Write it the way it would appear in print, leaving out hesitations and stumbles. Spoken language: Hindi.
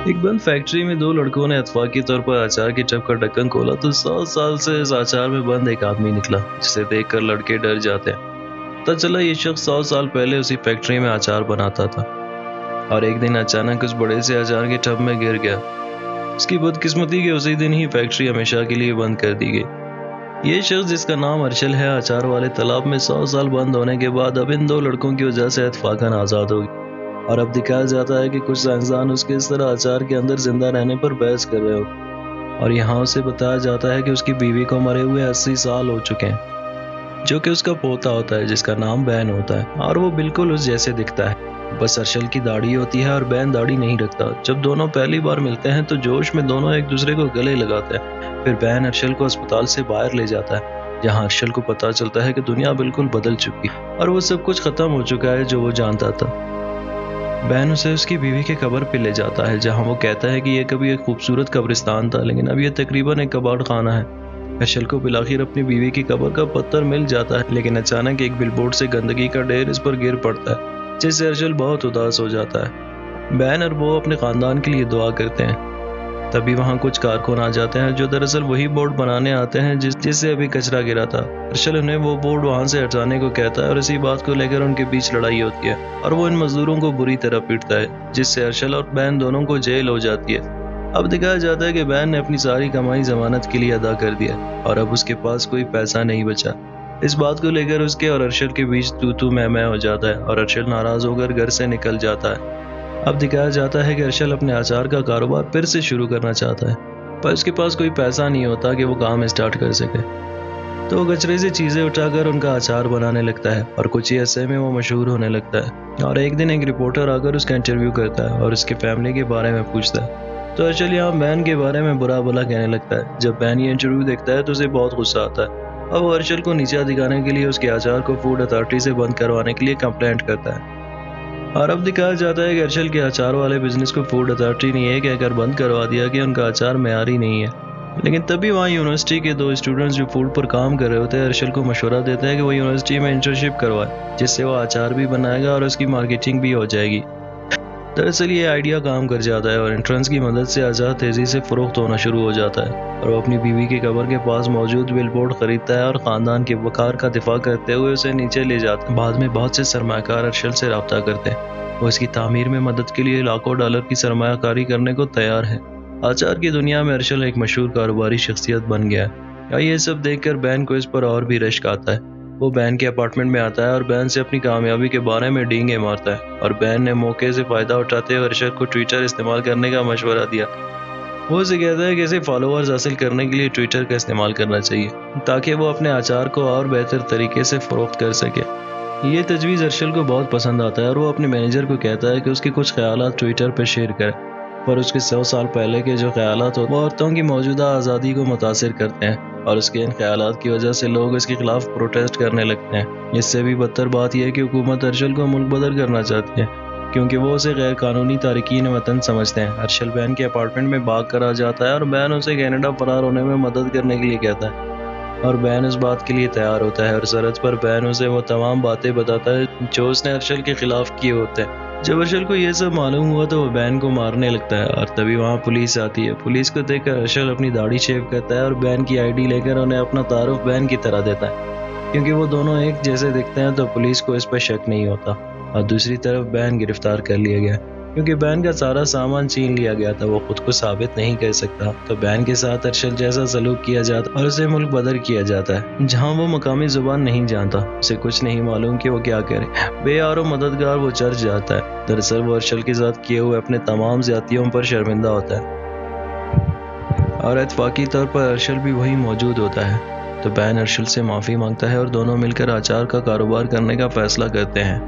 एक बंद फैक्ट्री में दो लड़कों ने इत्तेफाकी तौर पर अचार की टब का ढक्कन खोला तो 100 साल से इस अचार में बंद एक आदमी निकला, जिसे देखकर लड़के डर जाते हैं। पता चला ये शख्स 100 साल पहले उसी फैक्ट्री में अचार बनाता था और एक दिन अचानक उस बड़े से अचार के टब में गिर गया। उसकी बदकिस्मती के उसी दिन ही फैक्ट्री हमेशा के लिए बंद कर दी गई। ये शख्स, जिसका नाम अर्शल है, अचार वाले तालाब में 100 साल बंद होने के बाद अब इन दो लड़कों की वजह से इत्तफाकन आज़ाद हो गई। और अब दिखाया जाता है कि कुछ साइंसदान उसके इस तरह अचार के अंदर जिंदा रहने पर बहस कर रहे हो। और यहाँ उसे बताया जाता है कि उसकी बीवी को मरे हुए 80 साल हो चुके हैं, जो कि उसका पोता होता है जिसका नाम बैन होता है, और वो बिल्कुल उस जैसे दिखता है। बस अर्शल की दाढ़ी होती है और बैन दाढ़ी नहीं रखता। जब दोनों पहली बार मिलते हैं तो जोश में दोनों एक दूसरे को गले लगाते हैं। फिर बैन अर्शल को अस्पताल से बाहर ले जाता है, जहाँ अर्शल को पता चलता है कि दुनिया बिल्कुल बदल चुकी और वो सब कुछ खत्म हो चुका है जो वो जानता था। बैन उसे उसकी बीवी के कब्र पे ले जाता है, जहां वो कहता है कि यह कभी एक खूबसूरत कब्रिस्तान था, लेकिन अब यह तकरीबन एक कबाड़ खाना है। अर्शल को बिलाखिर अपनी बीवी की कब्र का पत्थर मिल जाता है, लेकिन अचानक एक बिलबोर्ड से गंदगी का ढेर इस पर गिर पड़ता है, जिससे अर्शल बहुत उदास हो जाता है। बैन और वो अपने खानदान के लिए दुआ करते हैं। तभी वहाँ कुछ कारकुन आ जाते हैं जो दरअसल वही बोर्ड बनाने आते हैं जिससे अभी कचरा गिरा था। अर्शल उन्हें वो बोर्ड वहाँ से हटाने को कहता है और इसी बात को लेकर उनके बीच लड़ाई होती है और वो इन मजदूरों को बुरी तरह पीटता है, जिससे अर्शल और बैन दोनों को जेल हो जाती है। अब दिखाया जाता है कि बैन ने अपनी सारी कमाई जमानत के लिए अदा कर दिया और अब उसके पास कोई पैसा नहीं बचा। इस बात को लेकर उसके और अर्शल के बीच तू मैं हो जाता है और अर्शल नाराज होकर घर से निकल जाता है। अब दिखाया जाता है कि अर्शल अपने अचार का कारोबार फिर से शुरू करना चाहता है, पर उसके पास कोई पैसा नहीं होता कि वो काम स्टार्ट कर सके। तो वो कचरे से चीज़ें उठाकर उनका अचार बनाने लगता है और कुछ ही अरसे में वो मशहूर होने लगता है। और एक दिन एक रिपोर्टर आकर उसका इंटरव्यू करता है और उसकी फैमिली के बारे में पूछता है। तो अर्शल यहाँ बैन के बारे में बुरा भला कहने लगता है। जब बैन ये इंटरव्यू देखता है तो उसे बहुत गुस्सा आता है और वो अर्शल को नीचा दिखाने के लिए उसके अचार को फूड अथॉरिटी से बंद करवाने के लिए कंप्लेंट करता है। और अब दिखाया जाता है कि अर्शल के अचार वाले बिजनेस को फूड अथॉरिटी ने यह कहकर बंद करवा दिया कि उनका अचार मेयारी नहीं है। लेकिन तभी वहाँ यूनिवर्सिटी के दो स्टूडेंट्स जो फूड पर काम कर रहे होते हैं अर्शल को मशवरा देते हैं कि वो यूनिवर्सिटी में इंटर्नशिप करवाए, जिससे वो अचार भी बनाएगा और उसकी मार्केटिंग भी हो जाएगी। दरअसल ये आइडिया काम कर जाता है और इंट्रेंस की मदद से अचार तेजी से फरोख्त होना शुरू हो जाता है और वो अपनी बीवी की कब्र के पास मौजूद बिलबोर्ड खरीदता है और खानदान के वकार का दिफा करते हुए उसे नीचे ले जाता है। बाद में बहुत से सरमाकार अर्शल से रब्ता करते हैं। वो इसकी तामीर में मदद के लिए लाखों डॉलर की सरमायाकारी करने को तैयार है। अचार की दुनिया में अर्शल एक मशहूर कारोबारी शख्सियत बन गया है। ये सब देखकर बैन को इस पर और भी रश्क आता है। वो बैन के अपार्टमेंट में आता है और बैन से अपनी कामयाबी के बारे में डींगे मारता है और बैन ने मौके से फायदा उठाते हुए अर्शल को ट्विटर इस्तेमाल करने का मशवरा दिया। वो उसे कहता है कि इसे फॉलोअर्स हासिल करने के लिए ट्विटर का इस्तेमाल करना चाहिए ताकि वो अपने अचार को और बेहतर तरीके से फरोख्त कर सके। ये तजवीज़ अर्शल को बहुत पसंद आता है और वो अपने मैनेजर को कहता है कि उसके कुछ ख्यालात ट्विटर पर शेयर करे, पर उसके 100 साल पहले के जो ख्यालात हो वो औरतों की मौजूदा आज़ादी को मुतासिर करते हैं और उसके इन ख्यालात की वजह से लोग इसके खिलाफ प्रोटेस्ट करने लगते हैं। इससे भी बदतर बात यह है कि हुकूमत अर्शल को मुल्क बदर करना चाहती है क्योंकि वो उसे गैर कानूनी तारकीन वतन समझते हैं। अर्शल बैन के अपार्टमेंट में भाग कर आ जाता है और बैन उसे कनाडा फरार होने में मदद करने के लिए कहता है और बैन उस बात के लिए तैयार होता है और सरहद पर बैन उसे वो तमाम बातें बताता है जो उसने अर्शल के खिलाफ किए होते हैं। जब अर्शल को यह सब मालूम हुआ तो वो बैन को मारने लगता है और तभी वहाँ पुलिस आती है। पुलिस को देखकर अर्शल अपनी दाढ़ी शेव करता है और बैन की आईडी लेकर उन्हें अपना तारुफ बैन की तरह देता है। क्योंकि वो दोनों एक जैसे दिखते हैं तो पुलिस को इस पर शक नहीं होता। और दूसरी तरफ बैन गिरफ्तार कर लिया गया क्योंकि बैन का सारा सामान छीन लिया गया था। वो खुद को साबित नहीं कर सकता तो बैन के साथ अर्शल जैसा सलूक किया जाता और उसे मुल्क बदर किया जाता है, जहां वो मकामी जुबान नहीं जानता, उसे कुछ नहीं मालूम कि वो क्या करे। बेयारो मददगार वो चर्च जाता है। दरअसल वो अर्शल के साथ किए हुए अपने तमाम ज्यादतियों पर शर्मिंदा होता है और इत्तफाकी तौर पर अर्शल भी वही मौजूद होता है। तो बैन अर्शल से माफ़ी मांगता है और दोनों मिलकर अचार का कारोबार करने का फैसला करते हैं।